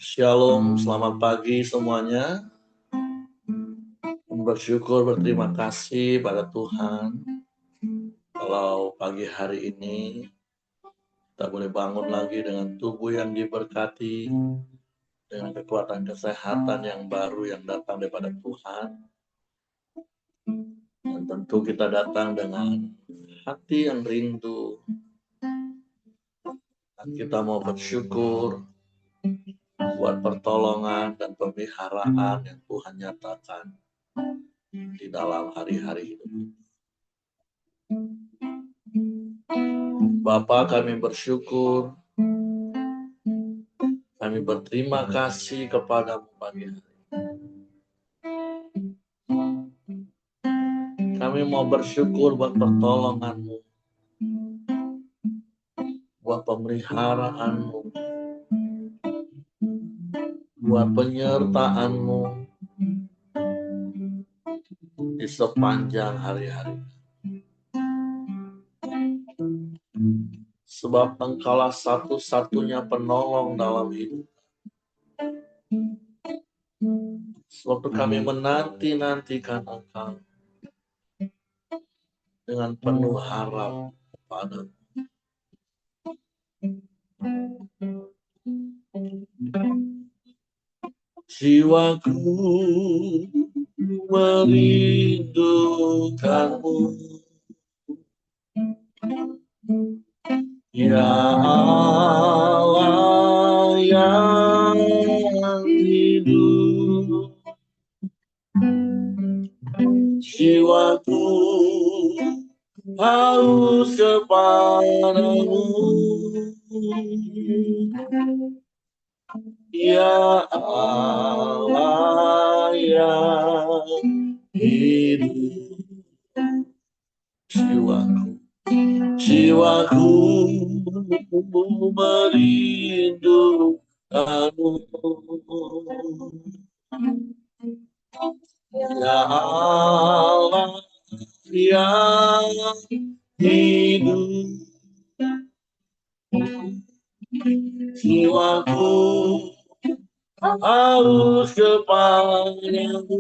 Shalom, selamat pagi semuanya. Bersyukur, berterima kasih pada Tuhan kalau pagi hari ini kita boleh bangun lagi dengan tubuh yang diberkati, dengan kekuatan kesehatan yang baru yang datang daripada Tuhan. Dan tentu kita datang dengan hati yang rindu. Dan kita mau bersyukur buat pertolongan dan pemeliharaan yang Tuhan nyatakan di dalam hari-hari hidup. Bapa, kami bersyukur, kami berterima kasih kepadamu pagi hari. Kami mau bersyukur buat pertolonganmu, buat pemeliharaanmu, buat penyertaanmu di sepanjang hari-hari. Sebab Engkaulah satu-satunya penolong dalam hidup. Sebab itu kami menanti-nantikan Engkau dengan penuh harap padamu. Jiwaku merindukanmu, ya Allah yang hidup. Jiwaku haus kepadamu, ya Allah yang hidup. Jiwaku merindukanmu, ya Allah yang hidup. Jiwaku harus kepadamu,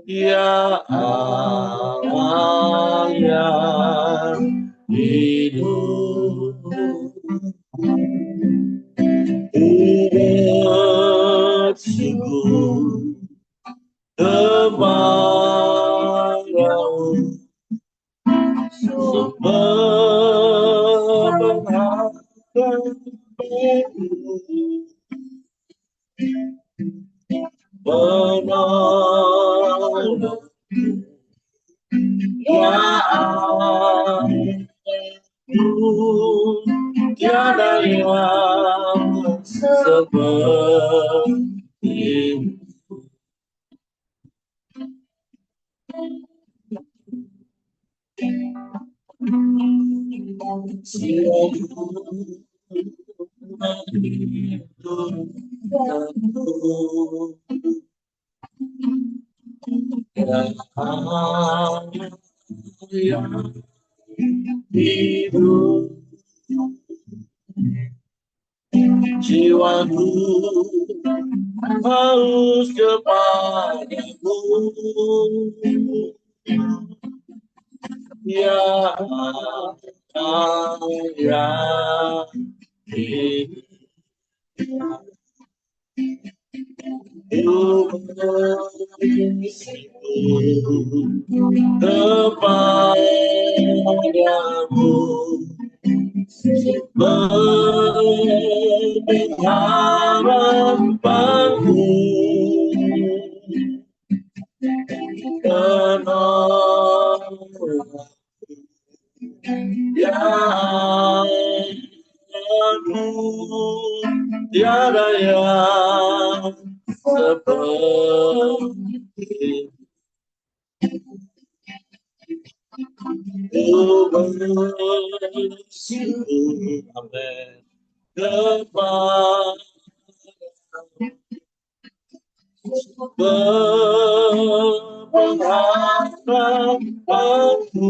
ya Allah yang hidup. Bersungguh kepadamu, sebab menolong, ya Allah, tiada yang sepertimu. Hidup jiwaku haus kepadamu, ya Allah yang hidup. Kepadamu berharapanku, penolong, ya aku tiada yang seperti bersyukur, amin, kepada pengharapanku,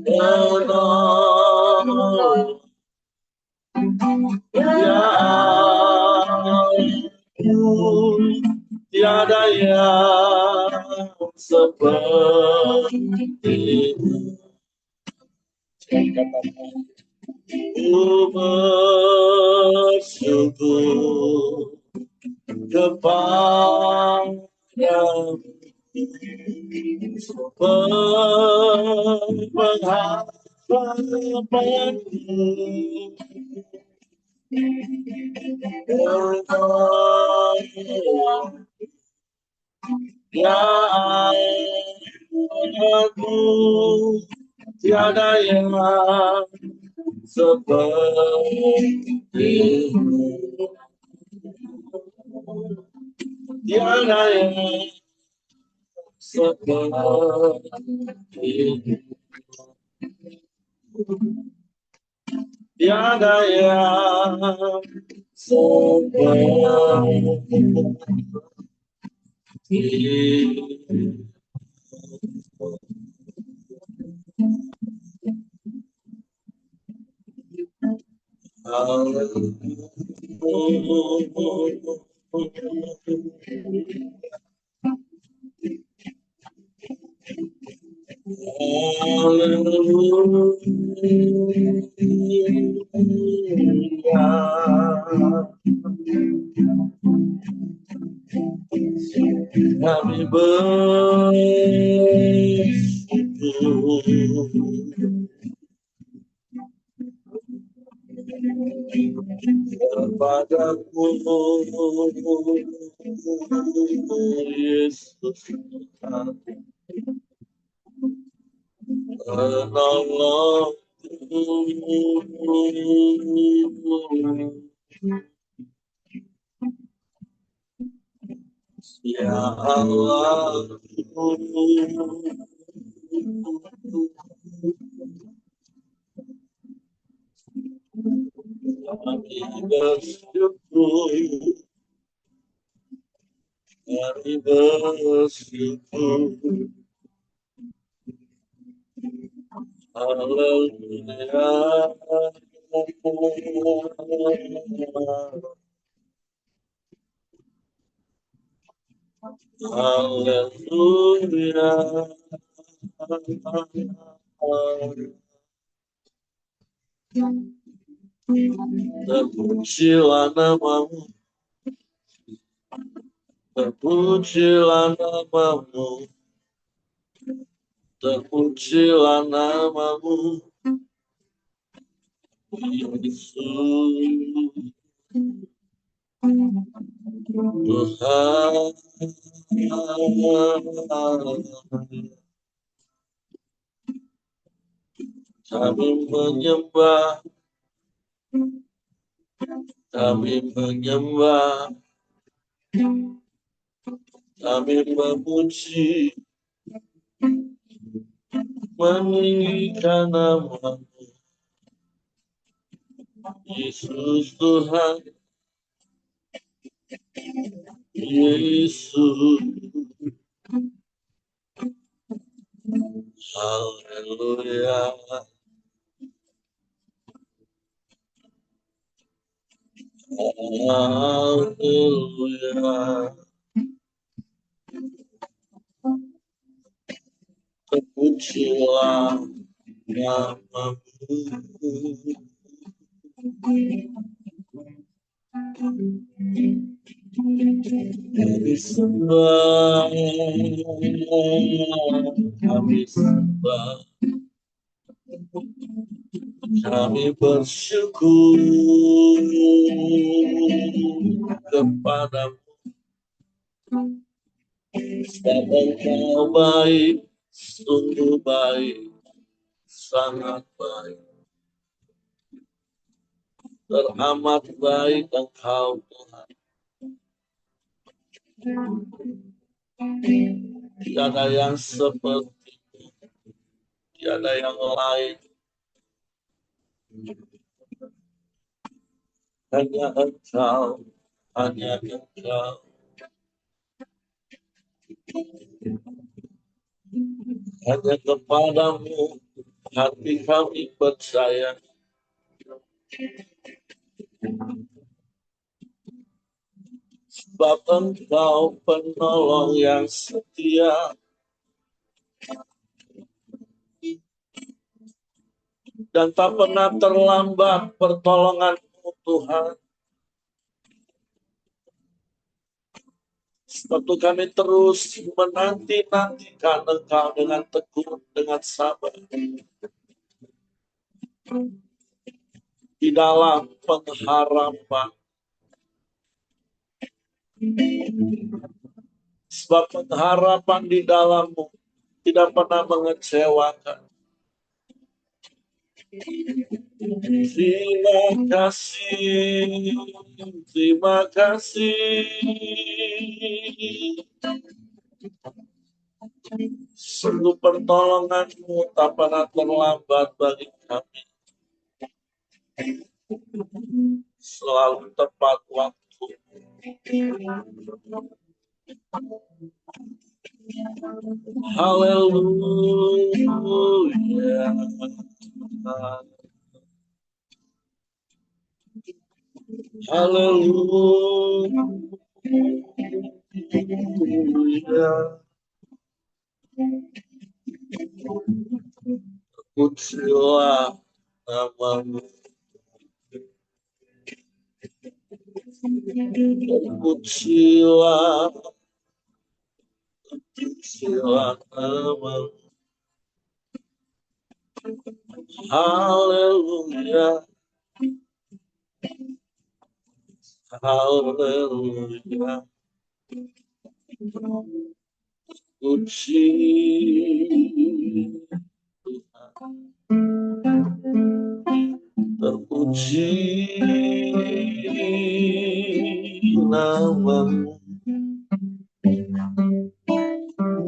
Menolong. Ya aku tiada yang sepertimu. Ku bersyukur kepadamu pengharapanku. Ya aku tiada yang sepertimu, tiada yang sepertimu, tiada yang sepertimu. Kami bersyukur kepadamu, Yesus penolongku. Ya Allah, kami bersyukur, kami bersyukur. Haleluya. Haleluya. Terpujilah namamu, terpujilah namamu, terpujilah namamu, Yesus Tuhan. Kami menyembah, kami menyembah, kami memuji, meninggikan namamu, Yesus Tuhan, Yesus. Haleluya. Haleluya. Terpujilah namamu. Kami sembah, kami sembah, kami bersyukur kepadamu. Sebab Engkau baik, sungguh baik, sangat baik. Teramat baik Engkau Tuhan. Tiada yang seperti, tiada yang lain. Hanya Engkau, hanya Engkau. Hanya kepadamu hati kami percaya. Sebab Engkau penolong yang setia. Dan tak pernah terlambat pertolongan-Mu Tuhan. Sebab itu kami terus menanti-nantikan Engkau dengan tekun, dengan sabar. Di dalam pengharapan. Sebab pengharapan di dalam-Mu tidak pernah mengecewakan. Terima kasih, terima kasih. Sungguh pertolongan-Mu tak pernah terlambat bagi kami. Selalu tepat waktu. Haleluya. Haleluya. Pujilah nama-Mu. Pujilah nama-Mu. Haleluya. Haleluya. Puji terpuji nama-Mu.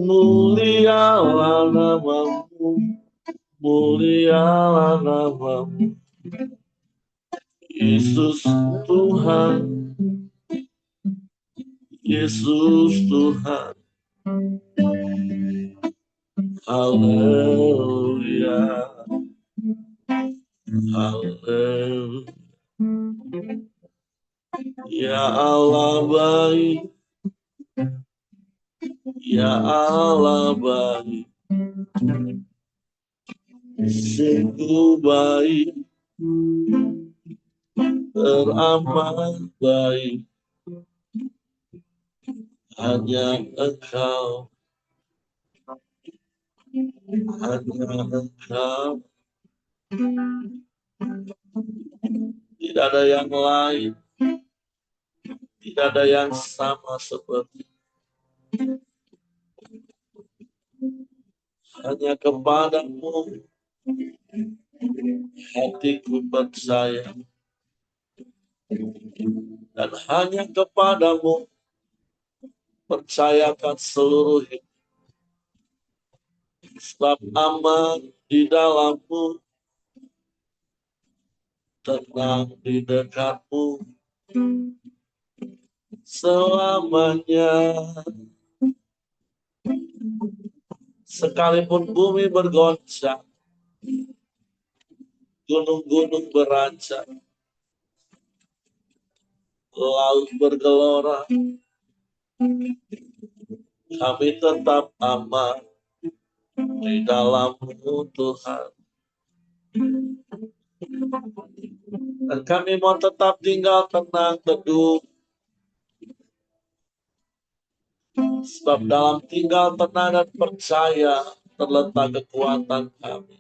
Mulialah nama-Mu. Mulialah nama-Mu. Yesus Tuhan. Yesus Tuhan. Haleluya. Haleluya. Ya Allah baik. Ya Allah baik. Sungguh baik. Teramat baik. Hanya Engkau. Hanya Engkau. Tidak ada yang lain. Tidak ada yang sama seperti. Hanya kepadamu hatiku percaya. Dan hanya kepadamu percayakan seluruh hidup. Sebab aman di dalam-Mu, tenang di dekat-Mu selamanya. Sekalipun bumi bergoncang, gunung-gunung berancang, laut bergelora, kami tetap aman di dalam-Mu Tuhan. Dan kami mau tetap tinggal tenang, teduh. Sebab dalam tinggal tenang dan percaya terletak kekuatan kami.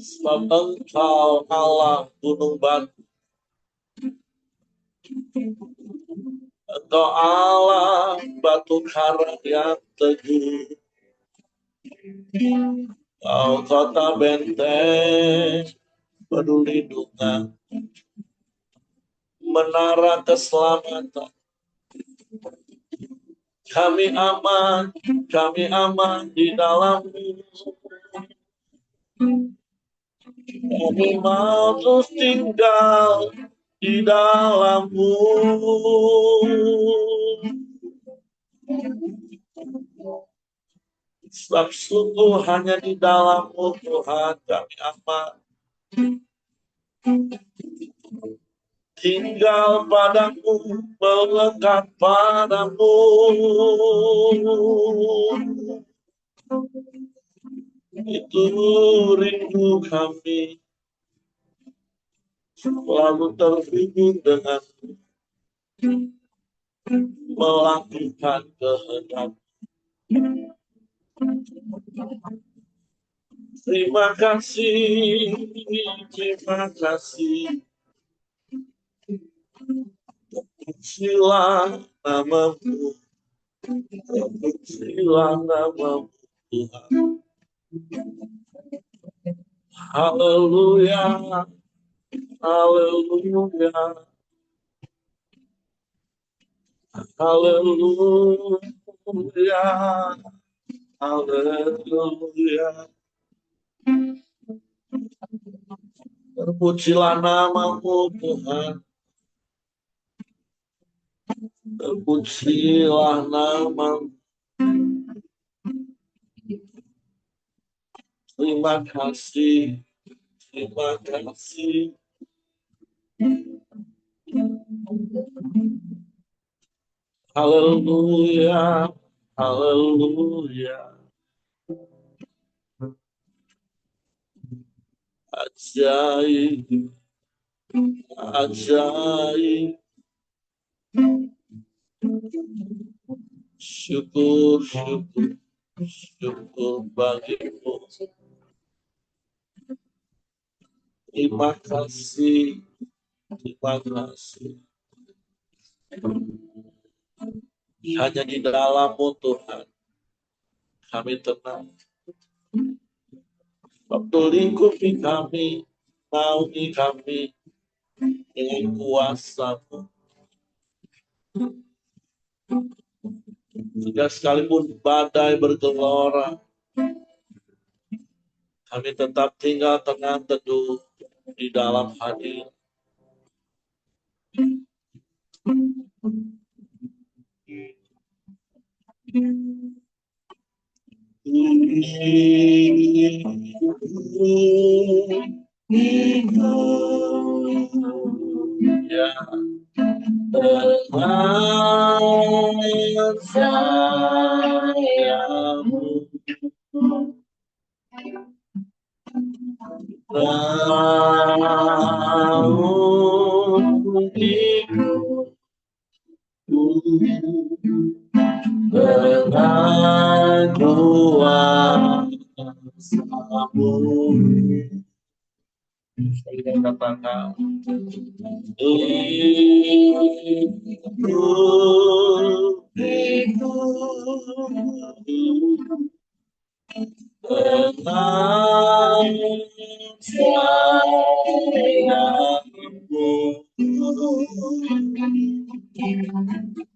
Sebab Engkau Allah gunung batu. Engkau Allah batu karang yang teguh. Kau kota benteng perlindungan, menara keselamatan. Kami aman di dalam-Mu. Kami mau terus tinggal di dalam-Mu. Sebab sungguh hanya di dalam-Mu Tuhan kami aman. Tinggal padamu, melekat padamu. Itu rindu kami, selalu terhubung dengan melakukan kehendak. Terima kasih, terima kasih. Terpujilah namamu, terpujilah namamu Tuhan. Haleluya, haleluya, haleluya, haleluya. Terpujilah namamu Tuhan. Terpujilah namamu. Terima kasih, terima kasih. Haleluya, haleluya. Ajaib, ajaib. Syukur, syukur, syukur bagimu. Terima kasih, terima kasih. Hanya di dalam-Mu Tuhan kami tenang. Waktu lingkupi kami, naungi kami dengan kuasa-Mu. Jika sekalipun badai bergelora, kami tetap tinggal tenang teduh di dalam hadir. Ya, dengan sayangmu, dengan kuasa-Mu. Saya katakan, dengan sayangmu, dengan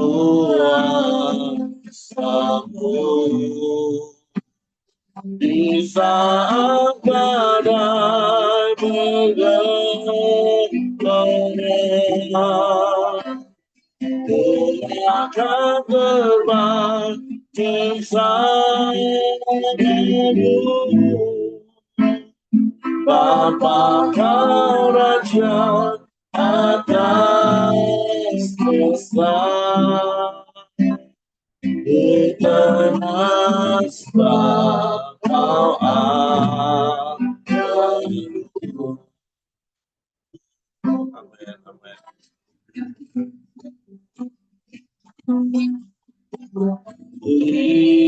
kuasa-Mu. Di saat badai bergelora, Ku akan terbang bersamamu. Bapa Kau Raja atas dosa, Eternas Kau akan. Amin, amin. Ikut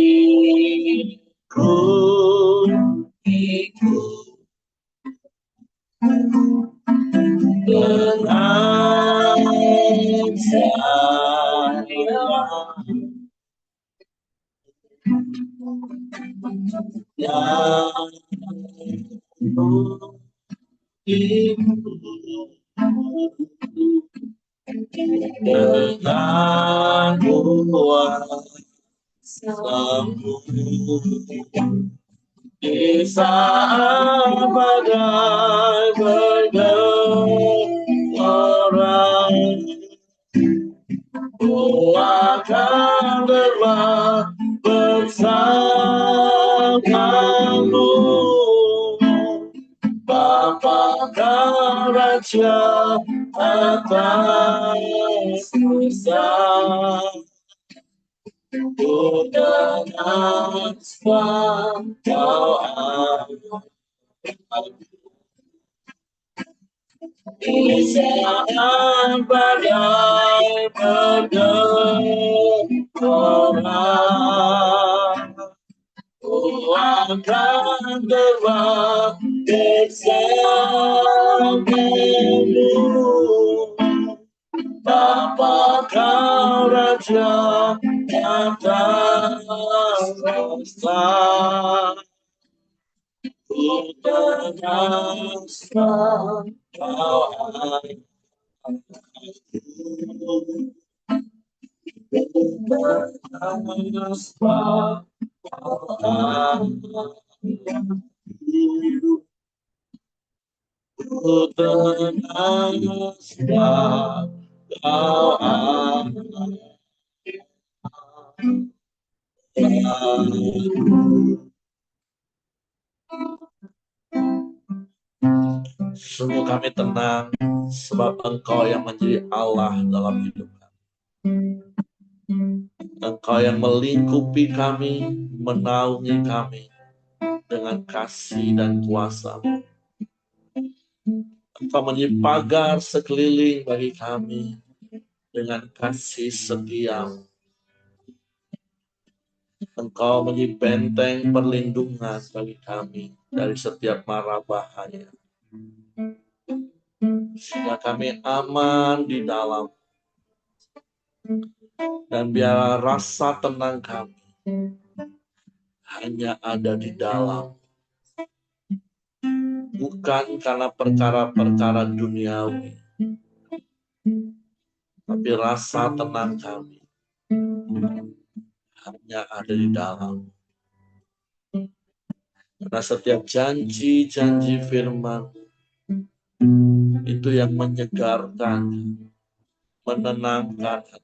dengan dengan kuasa-Mu. Di saat badai bergelora, ku akan terbang bersamamu. Bapa Raja atas kuasa, ku dengan kau di saat badai bergelora, ku akan terbang bersamamu. Bapa kau Raja atas kuasa, ku tegaskan kau sungguh kami tenang, sebab Engkau yang menjadi Allah dalam hidup kami. Engkau yang melingkupi kami, menaungi kami dengan kasih dan kuasa-Mu. Engkau menjadi pagar sekeliling bagi kami dengan kasih setia. Engkau menjadi benteng perlindungan bagi kami dari setiap mara bahaya, sehingga kami aman di dalam, dan biar rasa tenang kami hanya ada di dalam, bukan karena perkara-perkara duniawi, tapi rasa tenang kami hanya ada di dalam. Karena setiap janji-janji firman itu yang menyegarkan, menenangkan hati.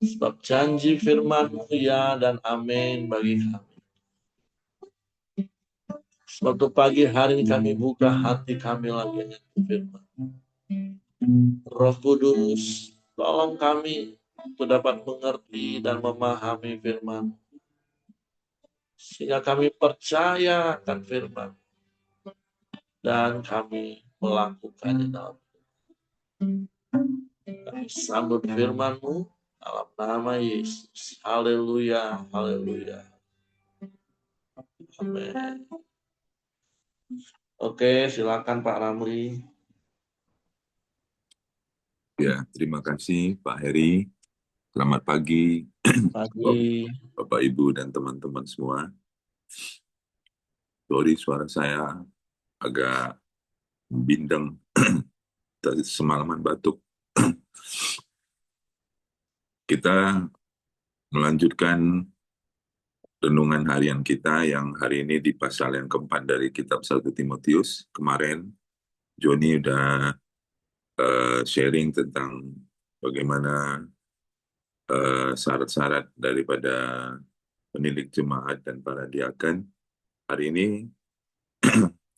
Sebab janji firman-Mu ya dan amin bagi kami. Sebab itu pagi hari ini kami buka hati kami lagi dengan firman. Roh Kudus, tolong kami untuk dapat mengerti dan memahami firman, sehingga kami percaya akan firman dan kami melakukannya dalam. Kami sambut firman-Mu dalam nama Yesus. Haleluya, haleluya. Amin. Oke, silakan Pak Ramli. Ya, terima kasih Pak Heri. Selamat pagi, Pagi. Bapak Ibu dan teman-teman semua. Sorry, suara saya agak bindeng, tadi semalaman batuk. Kita melanjutkan renungan harian kita yang hari ini di pasal yang keempat dari kitab 1 Timotius. Kemarin Joni udah sharing tentang bagaimana syarat-syarat daripada penilik jemaat dan para diaken. Hari ini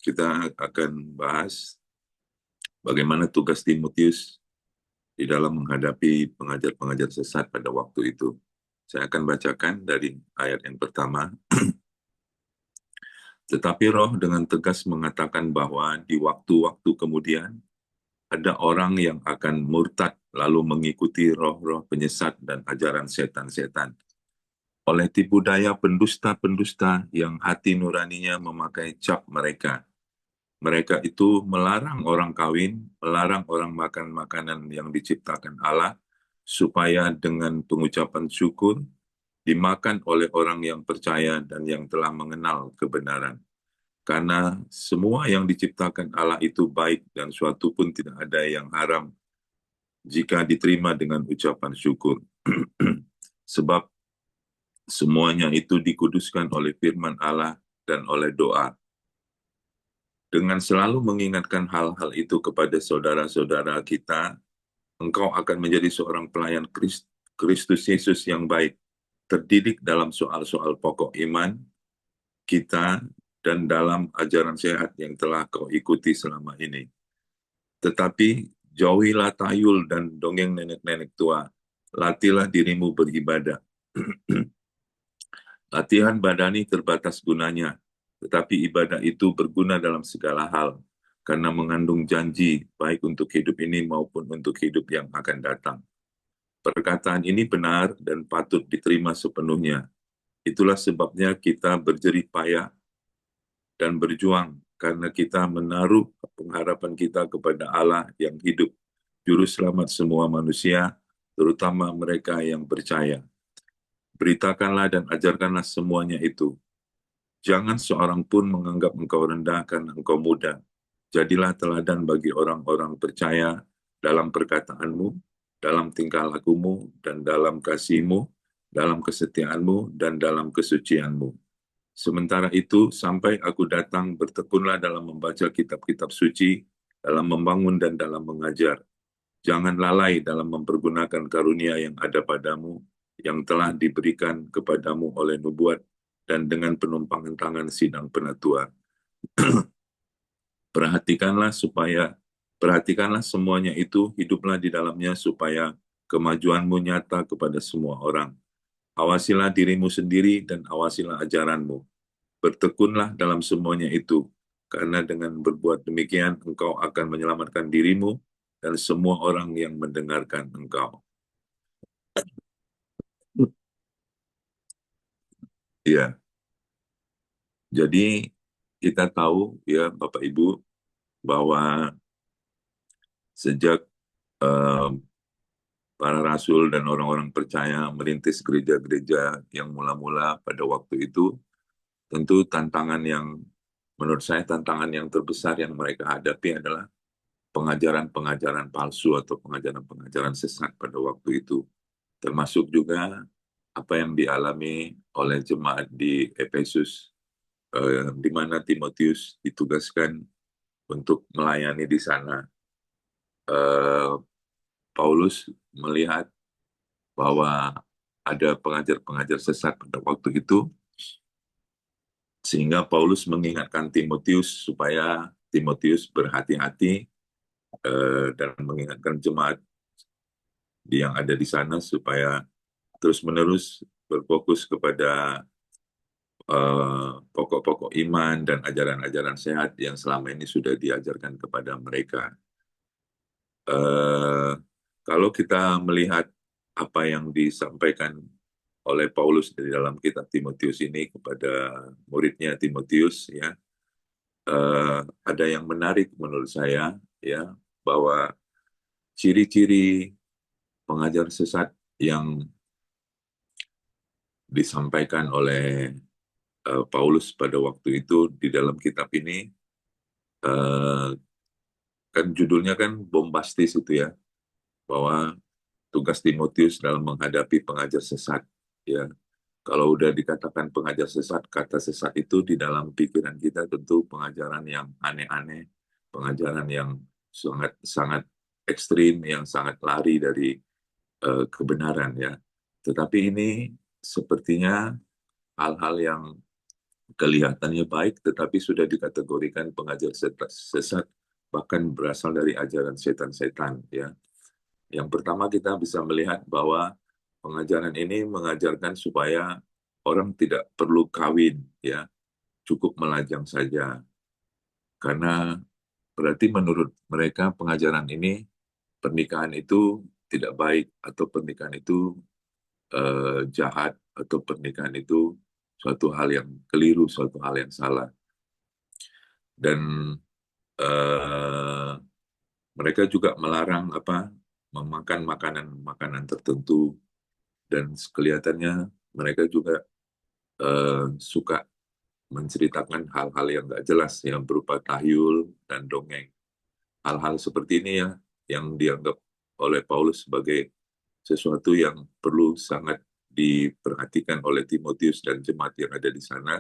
kita akan bahas bagaimana tugas Timotius di dalam menghadapi pengajar-pengajar sesat pada waktu itu. Saya akan bacakan dari ayat yang pertama. Tetapi Roh dengan tegas mengatakan bahwa di waktu-waktu kemudian ada orang yang akan murtad lalu mengikuti roh-roh penyesat dan ajaran setan-setan. Oleh tipu daya pendusta-pendusta yang hati nuraninya memakai cap mereka. Mereka itu melarang orang kawin, melarang orang makan makanan yang diciptakan Allah, supaya dengan pengucapan syukur dimakan oleh orang yang percaya dan yang telah mengenal kebenaran. Karena semua yang diciptakan Allah itu baik dan suatu pun tidak ada yang haram jika diterima dengan ucapan syukur. Sebab Semuanya itu dikuduskan oleh firman Allah dan oleh doa. Dengan selalu mengingatkan hal-hal itu kepada saudara-saudara kita, engkau akan menjadi seorang pelayan Kristus Yesus yang baik, terdidik dalam soal-soal pokok iman kita dan dalam ajaran sehat yang telah kau ikuti selama ini. Tetapi jauhilah tayul dan dongeng nenek-nenek tua. Latihlah dirimu beribadah. Latihan badani terbatas gunanya, tetapi ibadah itu berguna dalam segala hal, karena mengandung janji baik untuk hidup ini maupun untuk hidup yang akan datang. Perkataan ini benar dan patut diterima sepenuhnya. Itulah sebabnya kita berjerih payah dan berjuang, karena kita menaruh pengharapan kita kepada Allah yang hidup, Juru Selamat semua manusia, terutama mereka yang percaya. Beritakanlah dan ajarkanlah semuanya itu. Jangan seorang pun menganggap engkau rendah karena engkau muda. Jadilah teladan bagi orang-orang percaya dalam perkataanmu, dalam tingkah lakumu, dan dalam kasihmu, dalam kesetiaanmu, dan dalam kesucianmu. Sementara itu, sampai aku datang, bertekunlah dalam membaca kitab-kitab suci, dalam membangun dan dalam mengajar. Jangan lalai dalam mempergunakan karunia yang ada padamu, yang telah diberikan kepadamu oleh nubuat, dan dengan penumpangan tangan sidang penatua. Perhatikanlah semuanya itu, hiduplah di dalamnya supaya kemajuanmu nyata kepada semua orang. Awasilah dirimu sendiri dan awasilah ajaranmu. Bertekunlah dalam semuanya itu, karena dengan berbuat demikian engkau akan menyelamatkan dirimu dan semua orang yang mendengarkan engkau. Ya, jadi kita tahu ya Bapak Ibu bahwa sejak eh, para rasul dan orang-orang percaya merintis gereja-gereja yang mula-mula pada waktu itu, tentu tantangan yang menurut saya tantangan yang terbesar yang mereka hadapi adalah pengajaran-pengajaran palsu atau pengajaran-pengajaran sesat pada waktu itu. Termasuk juga apa yang dialami oleh jemaat di Efesus, di mana Timotius ditugaskan untuk melayani di sana. Paulus melihat bahwa ada pengajar-pengajar sesat pada waktu itu, sehingga Paulus mengingatkan Timotius supaya Timotius berhati-hati dan mengingatkan jemaat yang ada di sana supaya terus-menerus berfokus kepada pokok-pokok iman dan ajaran-ajaran sehat yang selama ini sudah diajarkan kepada mereka. Kalau kita melihat apa yang disampaikan oleh Paulus di dalam kitab Timotius ini kepada muridnya Timotius, ya, ada yang menarik menurut saya, ya, bahwa ciri-ciri pengajar sesat yang disampaikan oleh Paulus pada waktu itu di dalam kitab ini, kan judulnya kan bombastis itu ya, bahwa tugas Timotius dalam menghadapi pengajar sesat, ya. Kalau udah dikatakan pengajar sesat, kata sesat itu di dalam pikiran kita tentu pengajaran yang aneh-aneh, pengajaran yang sangat sangat ekstrim, yang sangat lari dari kebenaran, ya. Tetapi ini sepertinya hal-hal yang kelihatannya baik, tetapi sudah dikategorikan pengajar sesat, bahkan berasal dari ajaran setan-setan, ya. Yang pertama kita bisa melihat bahwa pengajaran ini mengajarkan supaya orang tidak perlu kawin, ya, cukup melajang saja. Karena berarti menurut mereka pengajaran ini pernikahan itu tidak baik atau pernikahan itu jahat atau pernikahan itu suatu hal yang keliru, suatu hal yang salah. Dan eh, mereka juga melarang memakan makanan-makanan tertentu, dan kelihatannya mereka juga suka menceritakan hal-hal yang nggak jelas yang berupa tahyul dan dongeng. Hal-hal seperti ini yang dianggap oleh Paulus sebagai sesuatu yang perlu sangat diperhatikan oleh Timotius dan jemaat yang ada di sana,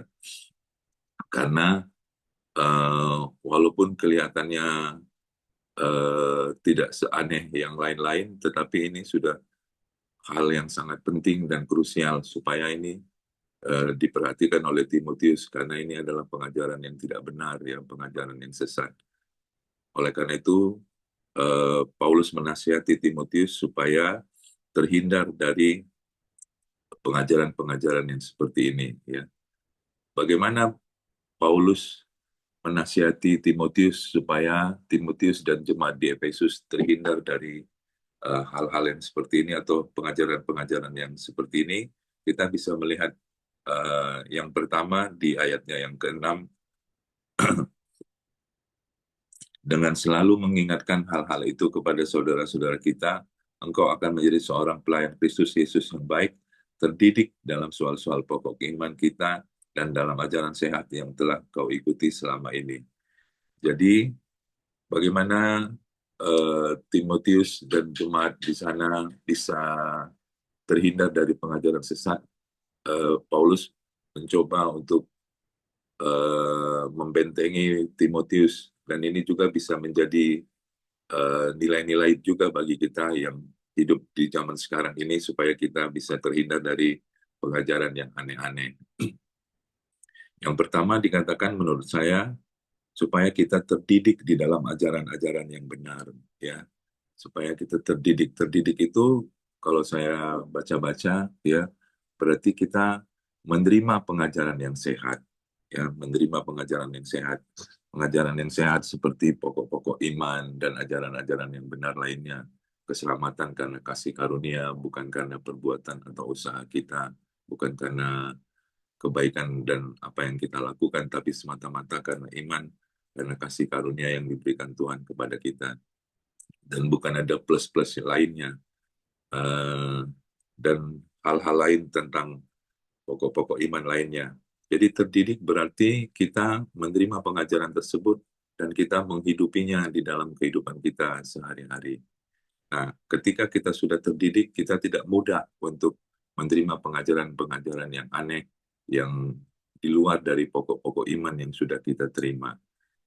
karena walaupun kelihatannya tidak seaneh yang lain-lain, tetapi ini sudah hal yang sangat penting dan krusial supaya ini diperhatikan oleh Timotius, karena ini adalah pengajaran yang tidak benar, yang pengajaran yang sesat. Oleh karena itu, Paulus menasihati Timotius supaya terhindar dari pengajaran-pengajaran yang seperti ini. Ya. Bagaimana Paulus menasihati Timotius supaya Timotius dan jemaat di Efesus terhindar dari hal-hal yang seperti ini atau pengajaran-pengajaran yang seperti ini? Kita bisa melihat yang pertama di ayatnya yang ke-6, dengan selalu mengingatkan hal-hal itu kepada saudara-saudara kita, engkau akan menjadi seorang pelayan Kristus Yesus yang baik, terdidik dalam soal-soal pokok iman kita, dan dalam ajaran sehat yang telah kau ikuti selama ini. Jadi, bagaimana Timotius dan jemaat di sana bisa terhindar dari pengajaran sesat? Paulus mencoba untuk membentengi Timotius, dan ini juga bisa menjadi nilai-nilai juga bagi kita yang hidup di zaman sekarang ini supaya kita bisa terhindar dari pengajaran yang aneh-aneh. Yang pertama dikatakan menurut saya supaya kita terdidik di dalam ajaran-ajaran yang benar, ya. Supaya kita terdidik. Terdidik itu kalau saya baca-baca, ya, berarti kita menerima pengajaran yang sehat, ya, menerima pengajaran yang sehat. Pengajaran yang sehat seperti pokok-pokok iman dan ajaran-ajaran yang benar lainnya. Keselamatan karena kasih karunia, bukan karena perbuatan atau usaha kita, bukan karena kebaikan dan apa yang kita lakukan, tapi semata-mata karena iman, karena kasih karunia yang diberikan Tuhan kepada kita. Dan bukan ada plus-plus lainnya. Dan hal-hal lain tentang pokok-pokok iman lainnya. Jadi terdidik berarti kita menerima pengajaran tersebut dan kita menghidupinya di dalam kehidupan kita sehari-hari. Nah, ketika kita sudah terdidik, kita tidak mudah untuk menerima pengajaran-pengajaran yang aneh, yang di luar dari pokok-pokok iman yang sudah kita terima.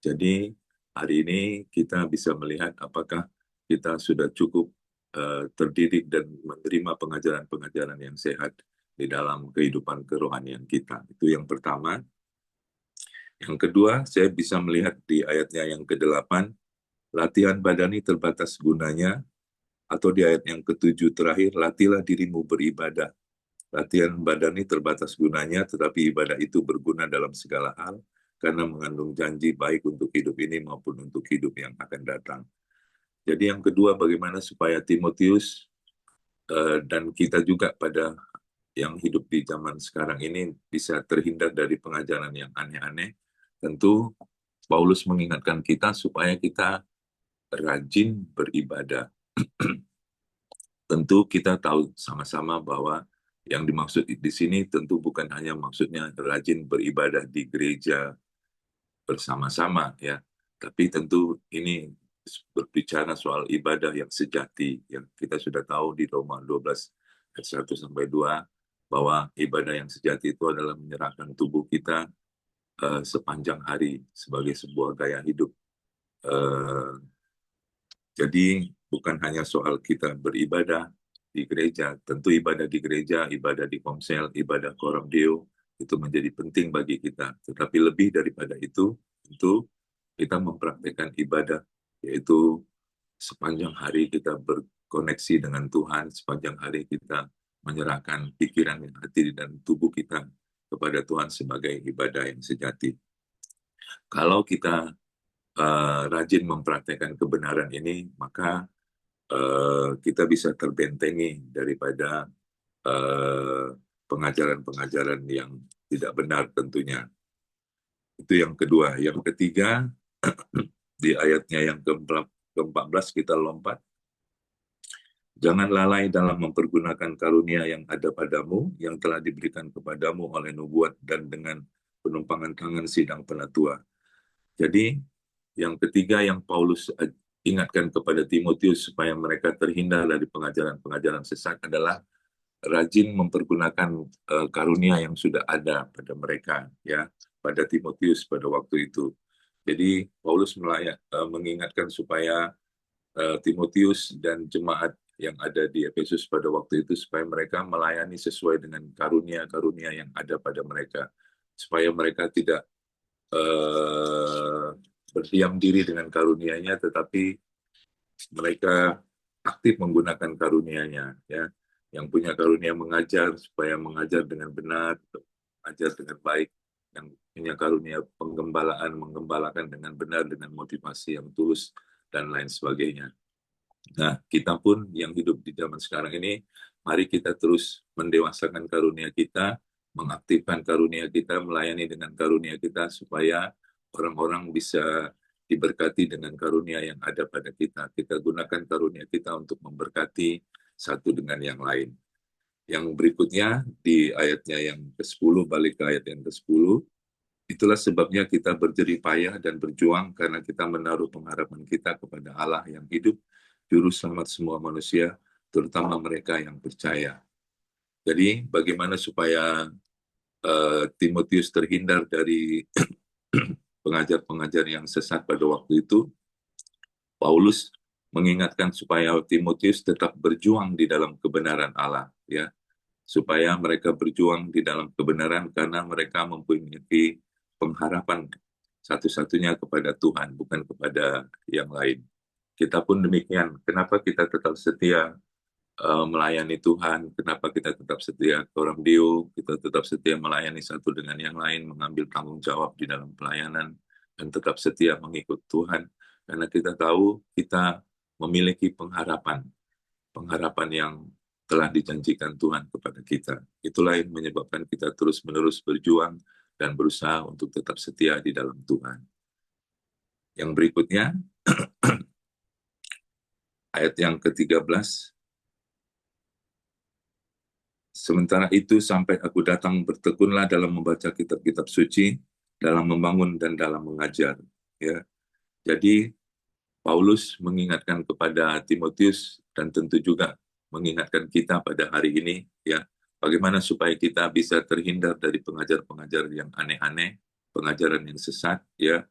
Jadi, hari ini kita bisa melihat apakah kita sudah cukup terdidik dan menerima pengajaran-pengajaran yang sehat di dalam kehidupan kerohanian kita. Itu yang pertama. Yang kedua, saya bisa melihat di ayatnya yang ke-8, latihan badani terbatas gunanya, atau di ayat yang ke-7 terakhir, latihlah dirimu beribadah. Latihan badani terbatas gunanya, tetapi ibadah itu berguna dalam segala hal, karena mengandung janji baik untuk hidup ini maupun untuk hidup yang akan datang. Jadi yang kedua, bagaimana supaya Timotius dan kita juga pada yang hidup di zaman sekarang ini bisa terhindar dari pengajaran yang aneh-aneh. Tentu Paulus mengingatkan kita supaya kita rajin beribadah. Tentu kita tahu sama-sama bahwa yang dimaksud di sini tentu bukan hanya maksudnya rajin beribadah di gereja bersama-sama, ya, tapi tentu ini berbicara soal ibadah yang sejati, yang kita sudah tahu di Roma 12 ayat 1 sampai 2 bahwa ibadah yang sejati itu adalah menyerahkan tubuh kita sepanjang hari sebagai sebuah gaya hidup. Jadi bukan hanya soal kita beribadah di gereja, tentu ibadah di gereja, ibadah di komsel, ibadah koram deo itu menjadi penting bagi kita. Tetapi lebih daripada itu, tentu kita mempraktikkan ibadah, yaitu sepanjang hari kita berkoneksi dengan Tuhan, sepanjang hari kita menyerahkan pikiran, hati, dan tubuh kita kepada Tuhan sebagai ibadah yang sejati. Kalau kita rajin mempraktekkan kebenaran ini, maka kita bisa terbentengi daripada pengajaran-pengajaran yang tidak benar tentunya. Itu yang kedua. Yang ketiga, di ayatnya yang ke-14 kita lompat. Jangan lalai dalam mempergunakan karunia yang ada padamu, yang telah diberikan kepadamu oleh nubuat dan dengan penumpangan tangan sidang penatua. Jadi, yang ketiga yang Paulus ingatkan kepada Timotius supaya mereka terhindar dari pengajaran-pengajaran sesat adalah rajin mempergunakan karunia yang sudah ada pada mereka, ya, pada Timotius pada waktu itu. Jadi Paulus mengingatkan supaya Timotius dan jemaat yang ada di Efesus pada waktu itu supaya mereka melayani sesuai dengan karunia-karunia yang ada pada mereka, supaya mereka tidak berdiam diri dengan karunia-Nya, tetapi mereka aktif menggunakan karunia-Nya, ya. Yang punya karunia mengajar supaya mengajar dengan benar, mengajar dengan baik. Yang punya karunia penggembalaan menggembalakan dengan benar, dengan motivasi yang tulus dan lain sebagainya. Nah, kita pun yang hidup di zaman sekarang ini, mari kita terus mendewasakan karunia kita, mengaktifkan karunia kita, melayani dengan karunia kita, supaya orang-orang bisa diberkati dengan karunia yang ada pada kita. Kita gunakan karunia kita untuk memberkati satu dengan yang lain. Yang berikutnya, di ayatnya yang ke-10, balik ke ayat yang ke-10, itulah sebabnya kita berjerih payah dan berjuang karena kita menaruh pengharapan kita kepada Allah yang hidup, Juru Selamat semua manusia, terutama mereka yang percaya. Jadi bagaimana supaya Timotius terhindar dari pengajar-pengajar yang sesat pada waktu itu? Paulus mengingatkan supaya Timotius tetap berjuang di dalam kebenaran Allah, ya, supaya mereka berjuang di dalam kebenaran karena mereka mempunyai pengharapan satu-satunya kepada Tuhan, bukan kepada yang lain. Kita pun demikian. Kenapa kita tetap setia melayani Tuhan? Kenapa kita tetap setia ke orang Dio? Kita tetap setia melayani satu dengan yang lain, mengambil tanggung jawab di dalam pelayanan, dan tetap setia mengikut Tuhan. Karena kita tahu kita memiliki pengharapan, pengharapan yang telah dijanjikan Tuhan kepada kita. Itulah yang menyebabkan kita terus-menerus berjuang dan berusaha untuk tetap setia di dalam Tuhan. Yang berikutnya, ayat yang ke-13. Sementara itu sampai aku datang bertekunlah dalam membaca kitab-kitab suci, dalam membangun dan dalam mengajar. Ya. Jadi Paulus mengingatkan kepada Timotius dan tentu juga mengingatkan kita pada hari ini, ya, bagaimana supaya kita bisa terhindar dari pengajar-pengajar yang aneh-aneh, pengajaran yang sesat, ya.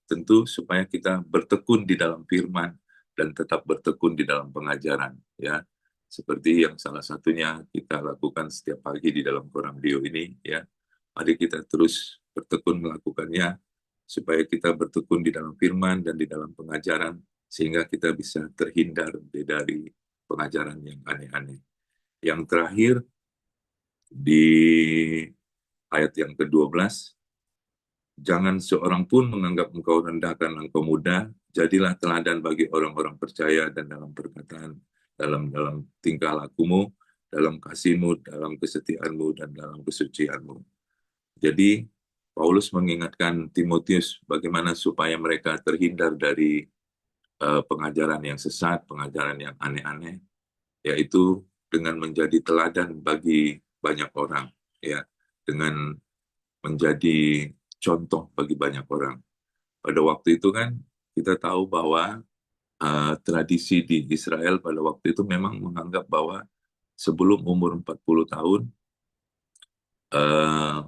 Tentu supaya kita bertekun di dalam firman dan tetap bertekun di dalam pengajaran, ya. Seperti yang salah satunya kita lakukan setiap pagi di dalam Koram Dio ini, ya. Mari kita terus bertekun melakukannya, supaya kita bertekun di dalam firman dan di dalam pengajaran, sehingga kita bisa terhindar dari pengajaran yang aneh-aneh. Yang terakhir, di ayat yang ke-12, jangan seorang pun menganggap engkau rendah karena engkau muda, jadilah teladan bagi orang-orang percaya dan dalam perkataan, dalam tingkah lakumu, dalam kasihmu, dalam kesetiaanmu, dan dalam kesucianmu. Jadi, Paulus mengingatkan Timotius bagaimana supaya mereka terhindar dari pengajaran yang sesat, pengajaran yang aneh-aneh, yaitu dengan menjadi teladan bagi banyak orang, ya, dengan menjadi contoh bagi banyak orang. Pada waktu itu kan kita tahu bahwa tradisi di Israel pada waktu itu memang menganggap bahwa sebelum umur 40 tahun, uh,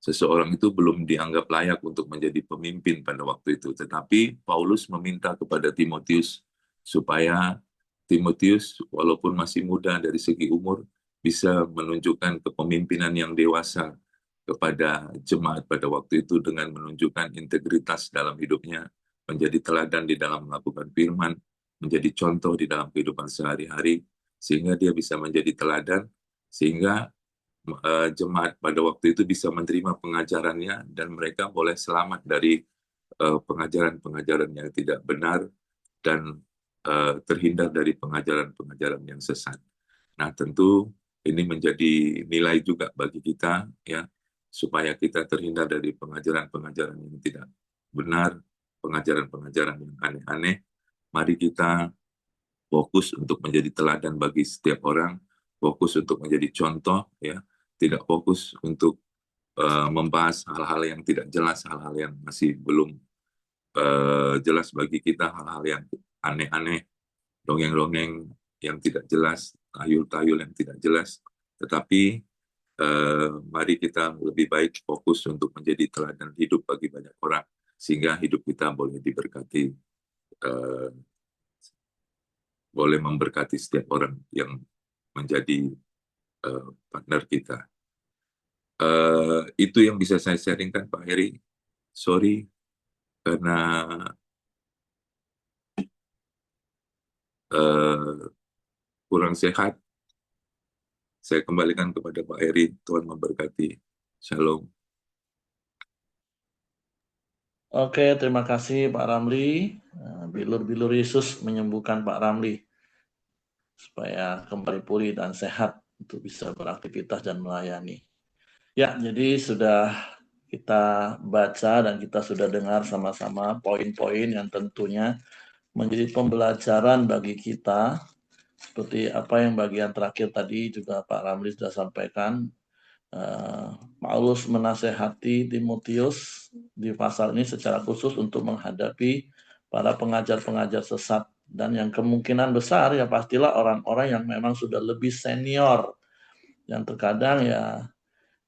seseorang itu belum dianggap layak untuk menjadi pemimpin pada waktu itu. Tetapi Paulus meminta kepada Timotius supaya Timotius walaupun masih muda dari segi umur bisa menunjukkan kepemimpinan yang dewasa kepada jemaat pada waktu itu dengan menunjukkan integritas dalam hidupnya, menjadi teladan di dalam melakukan firman, menjadi contoh di dalam kehidupan sehari-hari, sehingga dia bisa menjadi teladan, sehingga jemaat pada waktu itu bisa menerima pengajarannya dan mereka boleh selamat dari pengajaran-pengajaran yang tidak benar dan terhindar dari pengajaran-pengajaran yang sesat. Nah, tentu ini menjadi nilai juga bagi kita, ya, supaya kita terhindar dari pengajaran-pengajaran yang tidak benar, pengajaran-pengajaran yang aneh-aneh. Mari kita fokus untuk menjadi teladan bagi setiap orang, fokus untuk menjadi contoh, ya, tidak fokus untuk membahas hal-hal yang tidak jelas, hal-hal yang masih belum jelas bagi kita, hal-hal yang aneh-aneh, dongeng-dongeng yang tidak jelas, tayul-tayul yang tidak jelas, tetapi mari kita lebih baik fokus untuk menjadi teladan hidup bagi banyak orang, sehingga hidup kita boleh diberkati, eh, boleh memberkati setiap orang yang menjadi partner kita. Itu yang bisa saya sharingkan, Pak Heri. Sorry, karena kurang sehat. Saya kembalikan kepada Pak Heri. Tuhan memberkati. Shalom. Oke, terima kasih Pak Ramli. Bilur-bilur Yesus menyembuhkan Pak Ramli supaya kembali pulih dan sehat untuk bisa beraktivitas dan melayani. Ya, jadi sudah kita baca dan kita sudah dengar sama-sama poin-poin yang tentunya menjadi pembelajaran bagi kita. Seperti apa yang bagian terakhir tadi juga Pak Ramli sudah sampaikan, Paulus menasehati Timotius di pasal ini secara khusus untuk menghadapi para pengajar-pengajar sesat, dan yang kemungkinan besar ya pastilah orang-orang yang memang sudah lebih senior, yang terkadang ya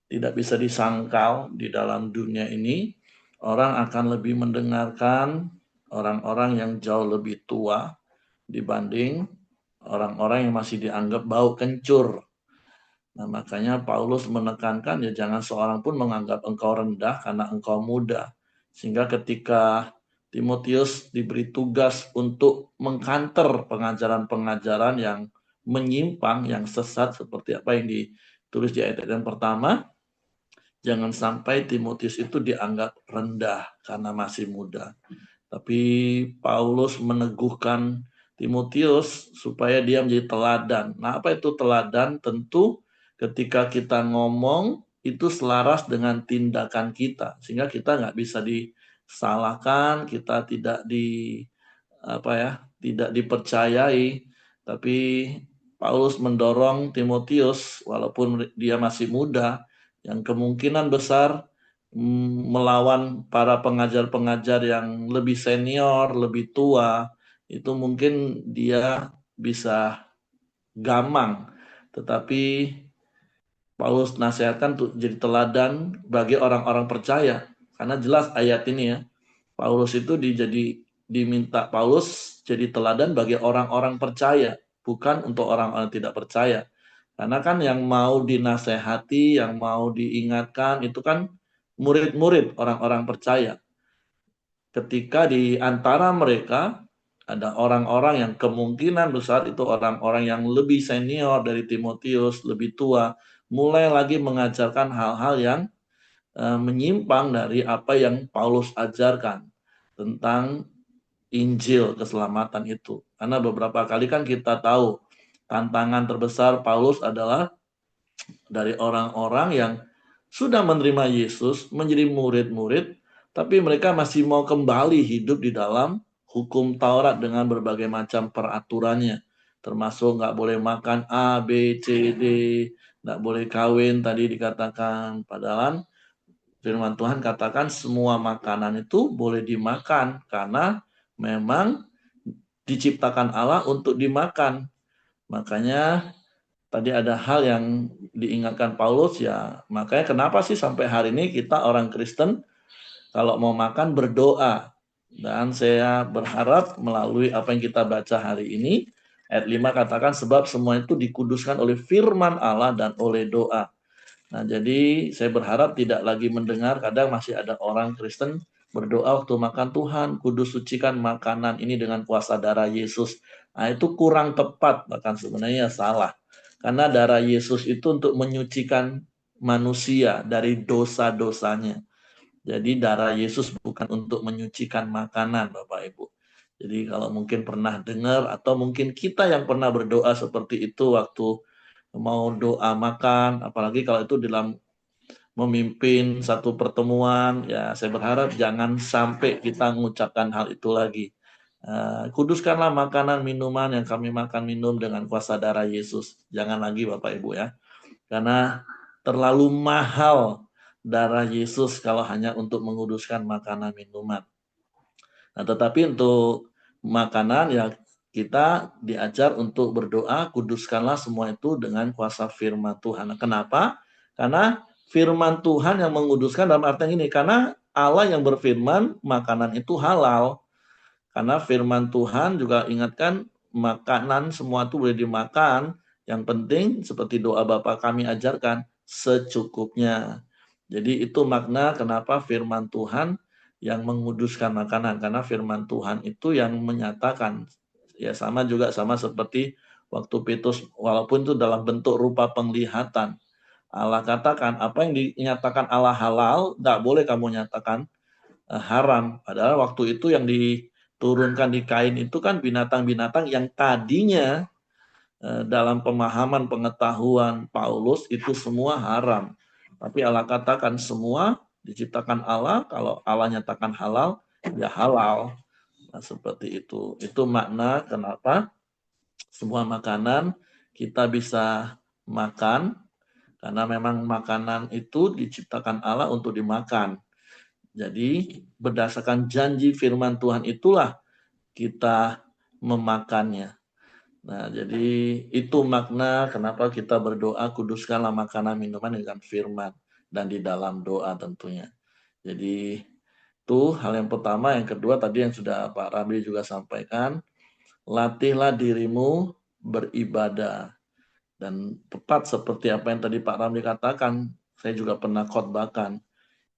tidak bisa disangkal di dalam dunia ini orang akan lebih mendengarkan orang-orang yang jauh lebih tua dibanding orang-orang yang masih dianggap bau kencur. Nah, makanya Paulus menekankan ya jangan seorang pun menganggap engkau rendah karena engkau muda. Sehingga ketika Timotius diberi tugas untuk mengkanter pengajaran-pengajaran yang menyimpang, yang sesat seperti apa yang ditulis di ayat yang pertama, jangan sampai Timotius itu dianggap rendah karena masih muda. Tapi Paulus meneguhkan Timotius supaya dia menjadi teladan. Nah, apa itu teladan? Tentu ketika kita ngomong itu selaras dengan tindakan kita, sehingga kita nggak bisa disalahkan, kita tidak dipercayai. Tapi Paulus mendorong Timotius, walaupun dia masih muda, yang kemungkinan besar melawan para pengajar-pengajar yang lebih senior, lebih tua, itu mungkin dia bisa gamang. Tetapi Paulus nasihatkan untuk jadi teladan bagi orang-orang percaya. Karena jelas ayat ini ya, Paulus itu diminta Paulus jadi teladan bagi orang-orang percaya, bukan untuk orang-orang tidak percaya. Karena kan yang mau dinasehati, yang mau diingatkan itu kan murid-murid orang-orang percaya. Ketika di antara mereka ada orang-orang yang kemungkinan besar itu orang-orang yang lebih senior dari Timotius, lebih tua, mulai lagi mengajarkan hal-hal yang menyimpang dari apa yang Paulus ajarkan tentang Injil keselamatan itu. Karena beberapa kali kan kita tahu tantangan terbesar Paulus adalah dari orang-orang yang sudah menerima Yesus menjadi murid-murid, tapi mereka masih mau kembali hidup di dalam hukum Taurat dengan berbagai macam peraturannya, termasuk nggak boleh makan A, B, C, D, nggak boleh kawin tadi dikatakan. Padahal firman Tuhan katakan semua makanan itu boleh dimakan karena memang diciptakan Allah untuk dimakan. Makanya tadi ada hal yang diingatkan Paulus ya, makanya kenapa sih sampai hari ini kita orang Kristen kalau mau makan berdoa. Dan saya berharap melalui apa yang kita baca hari ini, ayat 5 katakan sebab semua itu dikuduskan oleh firman Allah dan oleh doa. Nah, jadi saya berharap tidak lagi mendengar kadang masih ada orang Kristen berdoa waktu makan, Tuhan kudus sucikan makanan ini dengan kuasa darah Yesus. Nah, itu kurang tepat, bahkan sebenarnya salah. Karena darah Yesus itu untuk menyucikan manusia dari dosa-dosanya. Jadi darah Yesus bukan untuk menyucikan makanan, Bapak Ibu. Jadi kalau mungkin pernah dengar atau mungkin kita yang pernah berdoa seperti itu waktu mau doa makan, apalagi kalau itu dalam memimpin satu pertemuan, ya saya berharap jangan sampai kita mengucapkan hal itu lagi. Kuduskanlah makanan minuman yang kami makan minum dengan kuasa darah Yesus. Jangan lagi Bapak Ibu ya. Karena terlalu mahal darah Yesus kalau hanya untuk menguduskan makanan minuman. Nah, tetapi untuk makanan ya kita diajar untuk berdoa, kuduskanlah semua itu dengan kuasa firman Tuhan. Kenapa? Karena firman Tuhan yang menguduskan dalam artian ini. Karena Allah yang berfirman, makanan itu halal. Karena firman Tuhan juga ingatkan, makanan semua itu boleh dimakan. Yang penting seperti doa Bapa kami ajarkan, secukupnya. Jadi itu makna kenapa firman Tuhan yang menguduskan makanan. Karena firman Tuhan itu yang menyatakan. Ya sama juga sama seperti waktu Petrus, walaupun itu dalam bentuk rupa penglihatan. Allah katakan, apa yang dinyatakan Allah halal, tidak boleh kamu nyatakan haram. Padahal waktu itu yang diturunkan di Kain itu kan binatang-binatang yang tadinya dalam pemahaman pengetahuan Paulus itu semua haram. Tapi Allah katakan semua diciptakan Allah, kalau Allah nyatakan halal, ya halal. Nah, seperti itu. Itu makna kenapa semua makanan kita bisa makan, karena memang makanan itu diciptakan Allah untuk dimakan. Jadi berdasarkan janji firman Tuhan itulah kita memakannya. Nah, jadi itu makna kenapa kita berdoa, kuduskanlah makanan minuman dengan firman dan di dalam doa tentunya. Jadi itu hal yang pertama. Yang kedua tadi yang sudah Pak Ramli juga sampaikan, latihlah dirimu beribadah. Dan tepat seperti apa yang tadi Pak Ramli katakan, saya juga pernah khotbahkan,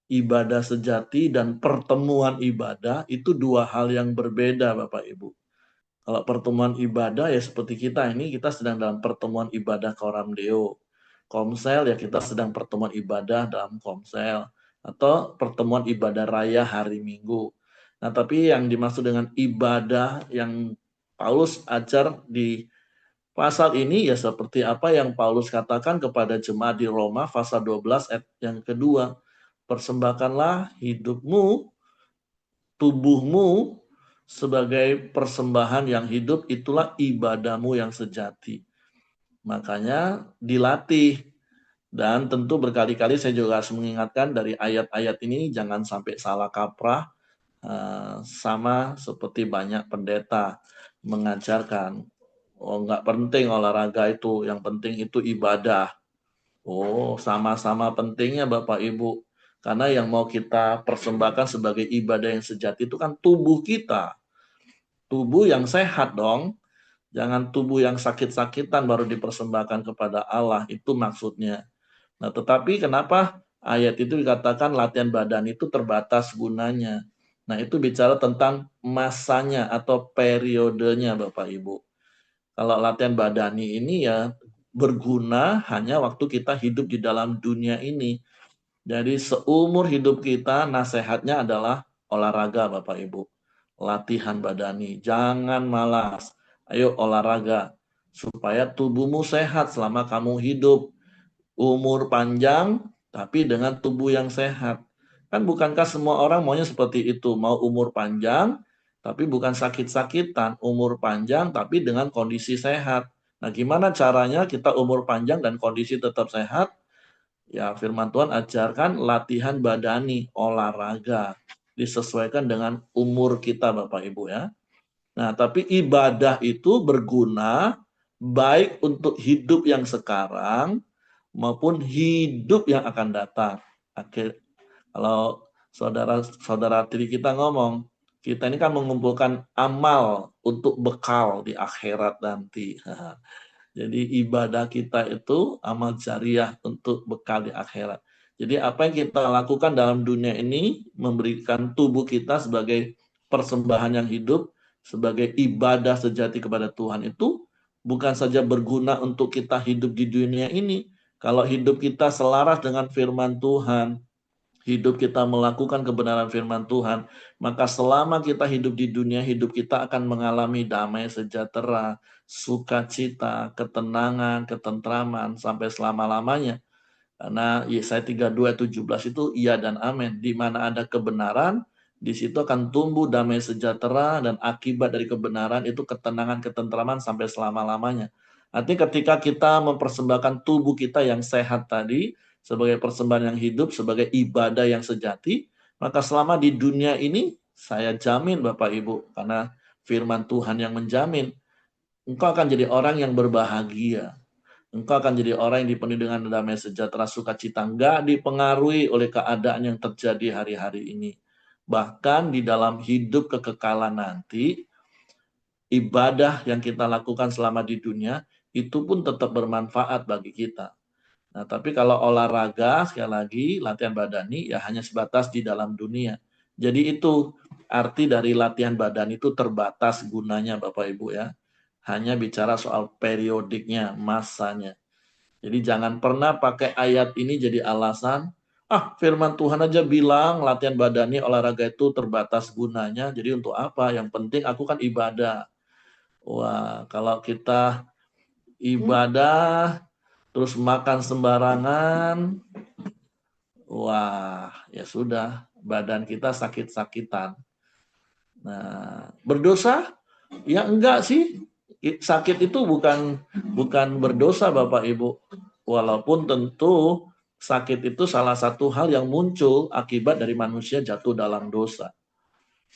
ibadah sejati dan pertemuan ibadah itu dua hal yang berbeda Bapak Ibu. Kalau pertemuan ibadah ya seperti kita ini, kita sedang dalam pertemuan ibadah Koram Deo. Komsel ya kita sedang pertemuan ibadah dalam komsel. Atau pertemuan ibadah raya hari Minggu. Nah tapi yang dimaksud dengan ibadah yang Paulus ajar di pasal ini ya seperti apa yang Paulus katakan kepada jemaat di Roma pasal 12 ayat yang kedua. Persembahkanlah hidupmu, tubuhmu sebagai persembahan yang hidup, itulah ibadahmu yang sejati. Makanya dilatih. Dan tentu berkali-kali saya juga harus mengingatkan dari ayat-ayat ini jangan sampai salah kaprah, sama seperti banyak pendeta mengajarkan, oh nggak penting olahraga itu, yang penting itu ibadah. Oh, sama-sama pentingnya Bapak Ibu. Karena yang mau kita persembahkan sebagai ibadah yang sejati itu kan tubuh kita. Tubuh yang sehat dong. Jangan tubuh yang sakit-sakitan baru dipersembahkan kepada Allah. Itu maksudnya. Nah, tetapi kenapa ayat itu dikatakan latihan badan itu terbatas gunanya. Nah, itu bicara tentang masanya atau periodenya Bapak Ibu. Kalau latihan badani ini ya berguna hanya waktu kita hidup di dalam dunia ini. Jadi seumur hidup kita nasihatnya adalah olahraga Bapak Ibu. Latihan badani, jangan malas. Ayo olahraga supaya tubuhmu sehat selama kamu hidup. Umur panjang tapi dengan tubuh yang sehat. Kan bukankah semua orang maunya seperti itu, mau umur panjang tapi bukan sakit-sakitan, umur panjang tapi dengan kondisi sehat. Nah, gimana caranya kita umur panjang dan kondisi tetap sehat? Ya, firman Tuhan ajarkan latihan badani, olahraga. Disesuaikan dengan umur kita Bapak Ibu ya. Nah, tapi ibadah itu berguna baik untuk hidup yang sekarang maupun hidup yang akan datang. Kalau saudara-saudara tiri kita ngomong, kita ini kan mengumpulkan amal untuk bekal di akhirat nanti. Jadi ibadah kita itu amal jariah untuk bekal di akhirat. Jadi apa yang kita lakukan dalam dunia ini memberikan tubuh kita sebagai persembahan yang hidup, sebagai ibadah sejati kepada Tuhan itu bukan saja berguna untuk kita hidup di dunia ini. Kalau hidup kita selaras dengan firman Tuhan, hidup kita melakukan kebenaran firman Tuhan, maka selama kita hidup di dunia, hidup kita akan mengalami damai sejahtera, sukacita, ketenangan, ketentraman sampai selama-lamanya. Karena Yesaya 32:17 itu iya dan amin. Di mana ada kebenaran, di situ akan tumbuh damai sejahtera, dan akibat dari kebenaran itu ketenangan, ketentraman sampai selama-lamanya. Artinya ketika kita mempersembahkan tubuh kita yang sehat tadi sebagai persembahan yang hidup, sebagai ibadah yang sejati, maka selama di dunia ini saya jamin Bapak Ibu, karena firman Tuhan yang menjamin, engkau akan jadi orang yang berbahagia. Engkau akan jadi orang yang dipenuhi dengan damai sejahtera, sukacita, nggak dipengaruhi oleh keadaan yang terjadi hari-hari ini. Bahkan di dalam hidup kekekalan nanti, ibadah yang kita lakukan selama di dunia, itu pun tetap bermanfaat bagi kita. Nah, tapi kalau olahraga, sekali lagi, latihan badani, ya hanya sebatas di dalam dunia. Jadi itu arti dari latihan badan itu terbatas gunanya Bapak Ibu ya. Hanya bicara soal periodiknya, masanya. Jadi jangan pernah pakai ayat ini jadi alasan, firman Tuhan aja bilang latihan badani olahraga itu terbatas gunanya, jadi untuk apa? Yang penting aku kan ibadah. Wah, kalau kita ibadah terus makan sembarangan, wah ya sudah, badan kita sakit-sakitan. Nah, berdosa? Ya enggak sih. Sakit itu bukan berdosa Bapak Ibu. Walaupun tentu sakit itu salah satu hal yang muncul akibat dari manusia jatuh dalam dosa.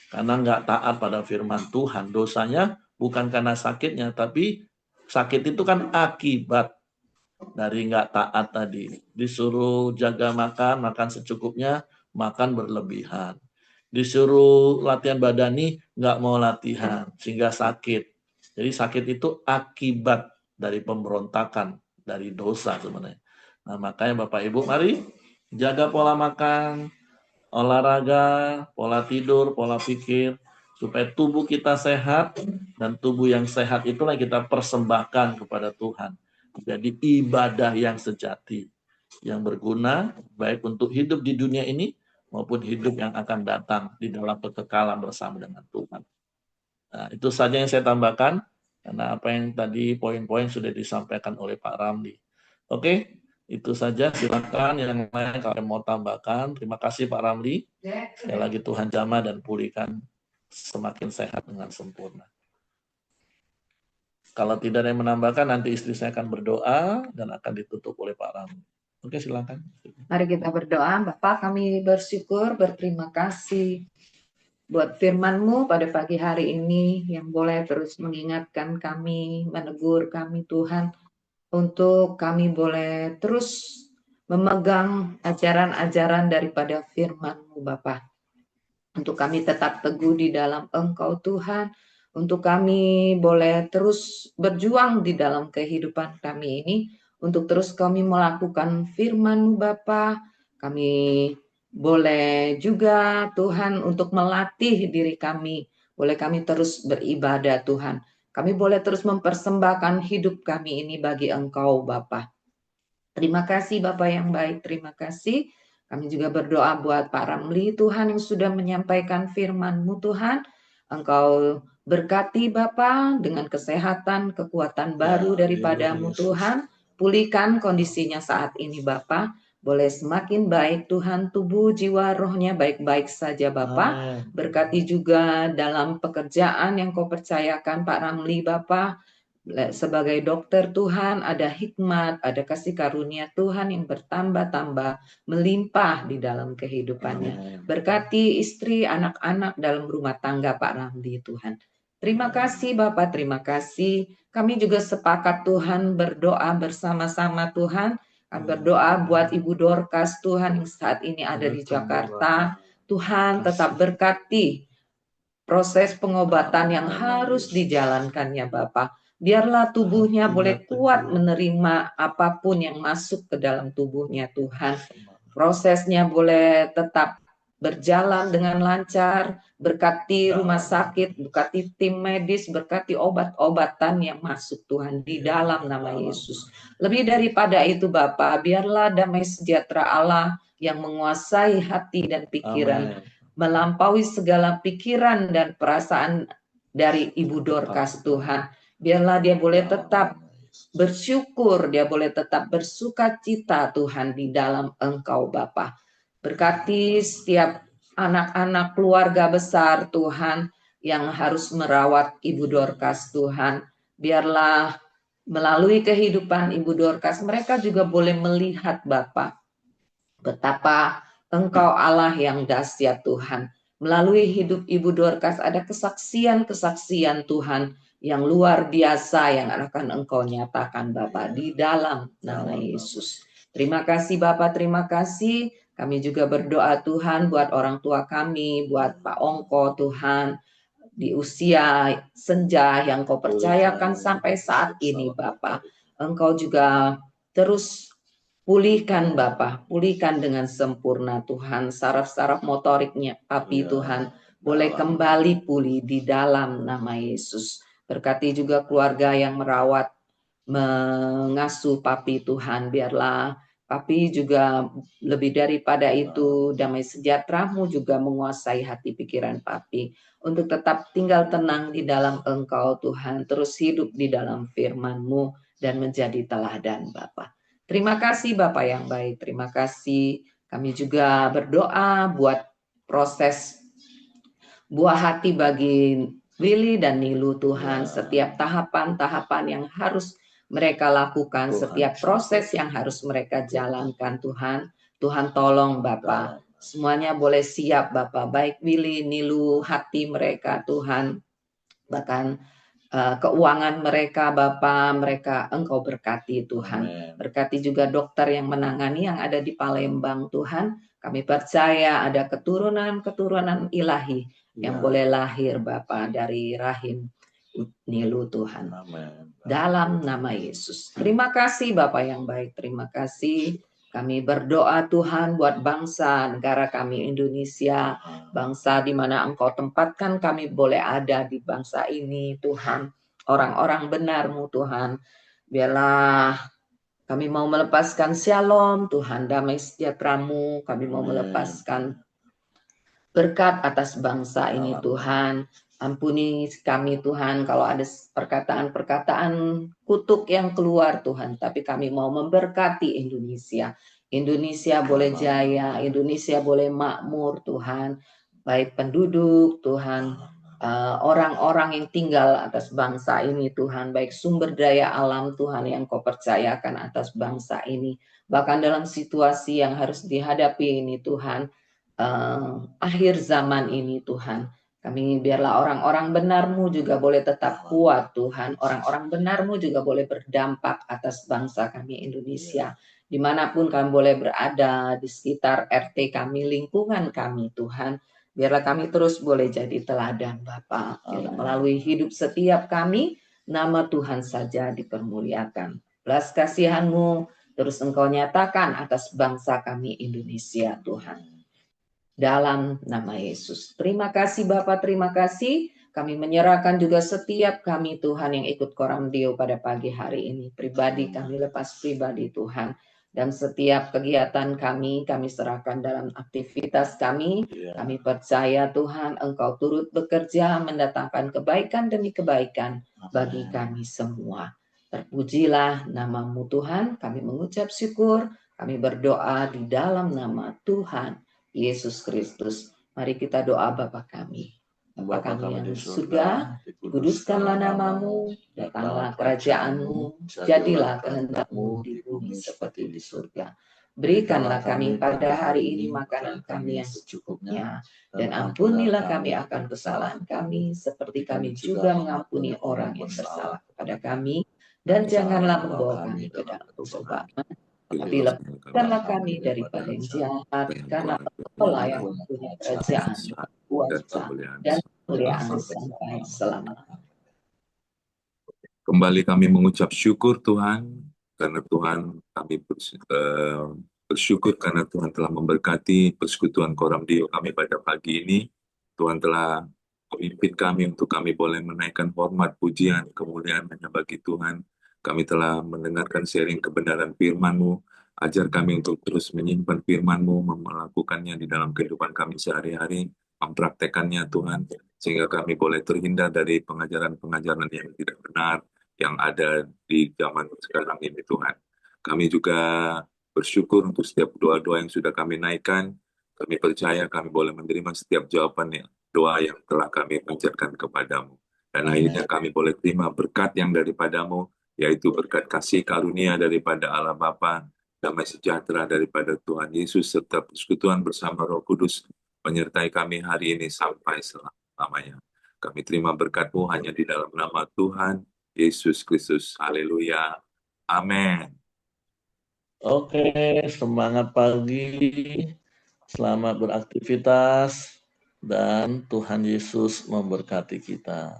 Karena enggak taat pada firman Tuhan. Dosanya bukan karena sakitnya, tapi sakit itu kan akibat dari enggak taat tadi. Disuruh jaga makan, makan secukupnya, makan berlebihan. Disuruh latihan badani, nggak mau latihan, sehingga sakit. Jadi sakit itu akibat dari pemberontakan, dari dosa sebenarnya. Nah, makanya Bapak Ibu, mari jaga pola makan, olahraga, pola tidur, pola pikir, supaya tubuh kita sehat, dan tubuh yang sehat itulah yang kita persembahkan kepada Tuhan. Jadi ibadah yang sejati, yang berguna, baik untuk hidup di dunia ini, maupun hidup yang akan datang di dalam kekekalan bersama dengan Tuhan. Nah, itu saja yang saya tambahkan, karena apa yang tadi poin-poin sudah disampaikan oleh Pak Ramli. Oke, itu saja. Silakan yang lain kalau mau tambahkan. Terima kasih Pak Ramli. Sekali lagi Tuhan jamah dan pulihkan semakin sehat dengan sempurna. Kalau tidak ada yang menambahkan, nanti istri saya akan berdoa dan akan ditutup oleh Pak Ramli. Oke, silakan. Mari kita berdoa. Bapak, kami bersyukur, berterima kasih buat firman-Mu pada pagi hari ini yang boleh terus mengingatkan kami, menegur kami Tuhan, untuk kami boleh terus memegang ajaran-ajaran daripada firman-Mu Bapak. Untuk kami tetap teguh di dalam Engkau Tuhan, untuk kami boleh terus berjuang di dalam kehidupan kami ini, untuk terus kami melakukan firman-Mu Bapa. Kami boleh juga Tuhan untuk melatih diri kami, boleh kami terus beribadah Tuhan. Kami boleh terus mempersembahkan hidup kami ini bagi Engkau Bapa. Terima kasih Bapak yang baik, terima kasih. Kami juga berdoa buat Pak Ramli Tuhan yang sudah menyampaikan firman-Mu Tuhan. Engkau berkati Bapa dengan kesehatan, kekuatan baru daripada-Mu Tuhan. Pulihkan kondisinya saat ini Bapa. Boleh semakin baik Tuhan, tubuh, jiwa, rohnya baik-baik saja Bapa. Berkati juga dalam pekerjaan yang Kau percayakan Pak Ramli Bapa. Sebagai dokter Tuhan ada hikmat, ada kasih karunia Tuhan yang bertambah-tambah, melimpah di dalam kehidupannya. Berkati istri, anak-anak dalam rumah tangga Pak Ramli Tuhan. Terima kasih Bapak, terima kasih. Kami juga sepakat Tuhan berdoa bersama-sama Tuhan. Kami berdoa buat Ibu Dorcas Tuhan yang saat ini ada di Jakarta. Tuhan tetap berkati proses pengobatan yang harus dijalankannya Bapak. Biarlah tubuhnya boleh kuat menerima apapun yang masuk ke dalam tubuhnya Tuhan. Prosesnya boleh tetap berjalan dengan lancar, berkati rumah sakit, berkati tim medis, berkati obat-obatan yang masuk Tuhan di dalam nama Yesus. Lebih daripada itu Bapak, biarlah damai sejahtera Allah yang menguasai hati dan pikiran, melampaui segala pikiran dan perasaan dari Ibu Dorcas Tuhan. Biarlah dia boleh tetap bersyukur, dia boleh tetap bersuka cita Tuhan di dalam Engkau Bapa. Berkati setiap anak-anak keluarga besar Tuhan yang harus merawat Ibu Dorcas Tuhan. Biarlah melalui kehidupan Ibu Dorcas mereka juga boleh melihat Bapa betapa Engkau Allah yang dahsyat Tuhan. Melalui hidup Ibu Dorcas ada kesaksian-kesaksian Tuhan yang luar biasa yang akan Engkau nyatakan Bapa di dalam nama Yesus. Terima kasih Bapak, terima kasih. Kami juga berdoa Tuhan buat orang tua kami, buat Pak Ongko Tuhan, di usia senja yang Kau percayakan sampai saat ini Bapak. Engkau juga terus pulihkan Bapak, pulihkan dengan sempurna Tuhan. Saraf-saraf motoriknya Papi Tuhan boleh kembali pulih di dalam nama Yesus. Berkati juga keluarga yang merawat, mengasuh Papi Tuhan. Biarlah Papi juga lebih daripada itu, damai sejahtera-Mu juga menguasai hati pikiran Papi. Untuk tetap tinggal tenang di dalam Engkau Tuhan. Terus hidup di dalam firman-Mu dan menjadi teladan Bapa. Terima kasih Bapak yang baik. Terima kasih. Kami juga berdoa buat proses buah hati bagi Willy dan Nilu Tuhan. Setiap tahapan-tahapan yang harus mereka lakukan, setiap proses yang harus mereka jalankan Tuhan. Tuhan tolong Bapak. Semuanya boleh siap Bapak. Baik Willy, Nilu, hati mereka Tuhan. Bahkan keuangan mereka Bapa, mereka Engkau berkati Tuhan. Berkati juga dokter yang menangani yang ada di Palembang Tuhan. Kami percaya ada keturunan-keturunan ilahi yang boleh lahir Bapa dari rahim Nilu Tuhan. Dalam nama Yesus. Terima kasih Bapa yang baik, terima kasih. Kami berdoa Tuhan buat bangsa negara kami Indonesia, bangsa di mana Engkau tempatkan kami boleh ada di bangsa ini Tuhan. Orang-orang benar-Mu Tuhan. Biarlah kami mau melepaskan shalom Tuhan, damai sejahtera-Mu. Kami mau melepaskan berkat atas bangsa ini Tuhan. Ampuni kami Tuhan kalau ada perkataan-perkataan kutuk yang keluar Tuhan. Tapi kami mau memberkati Indonesia. Indonesia boleh jaya, Indonesia boleh makmur Tuhan. Baik penduduk Tuhan, orang-orang yang tinggal atas bangsa ini Tuhan. Baik sumber daya alam Tuhan yang Kau percayakan atas bangsa ini. Bahkan dalam situasi yang harus dihadapi ini Tuhan. Akhir zaman ini Tuhan. Kami biarlah orang-orang benar-Mu juga boleh tetap kuat Tuhan. Orang-orang benar-Mu juga boleh berdampak atas bangsa kami Indonesia. Dimanapun kami boleh berada di sekitar RT kami, lingkungan kami Tuhan. Biarlah kami terus boleh jadi teladan Bapa. Melalui hidup setiap kami, nama Tuhan saja dipermuliakan. Belas kasihan-Mu terus Engkau nyatakan atas bangsa kami Indonesia Tuhan. Dalam nama Yesus. Terima kasih Bapak, terima kasih. Kami menyerahkan juga setiap kami Tuhan yang ikut Koramdio pada pagi hari ini. Pribadi kami lepas pribadi Tuhan. Dan setiap kegiatan kami serahkan dalam aktivitas kami. Kami percaya Tuhan Engkau turut bekerja mendatangkan kebaikan demi kebaikan bagi kami semua. Terpujilah nama-Mu Tuhan. Kami mengucap syukur. Kami berdoa di dalam nama Tuhan Yesus Kristus. Mari kita doa Bapa kami. Bapa kami yang di surga, kuduskanlah nama-Mu, datanglah kerajaan-Mu, jadilah kehendak-Mu di bumi seperti di surga. Berikanlah kami pada hari ini makanan kami yang secukupnya, dan ampunilah kami akan kesalahan kami, seperti kami juga mengampuni orang yang bersalah kepada kami, dan janganlah membawa kami ke dalam pencobaan, tapi lepaskanlah kami daripada yang jahat, karena Engkaulah yang mempunyai kerajaan, kuasa, dan kemuliaan sampai selama-lamanya. Kembali kami mengucap syukur Tuhan, karena Tuhan kami bersyukur karena Tuhan telah memberkati persekutuan Koramdio kami pada pagi ini. Tuhan telah memimpin kami untuk kami boleh menaikkan hormat, pujian, kemuliaan hanya bagi Tuhan. Kami telah mendengarkan sharing kebenaran firman-Mu. Ajar kami untuk terus menyimpan firman-Mu, melakukannya di dalam kehidupan kami sehari-hari, mempraktekannya Tuhan, sehingga kami boleh terhindar dari pengajaran-pengajaran yang tidak benar, yang ada di zaman sekarang ini Tuhan. Kami juga bersyukur untuk setiap doa-doa yang sudah kami naikkan. Kami percaya kami boleh menerima setiap jawaban doa yang telah kami panjatkan kepadamu. Dan akhirnya kami boleh terima berkat yang daripadamu, yaitu berkat kasih karunia daripada Allah Bapa, damai sejahtera daripada Tuhan Yesus, serta persekutuan bersama Roh Kudus menyertai kami hari ini sampai selamanya. Kami terima berkat-Mu hanya di dalam nama Tuhan Yesus Kristus. Haleluya. Amin. Oke, semangat pagi, selamat beraktivitas, dan Tuhan Yesus memberkati kita.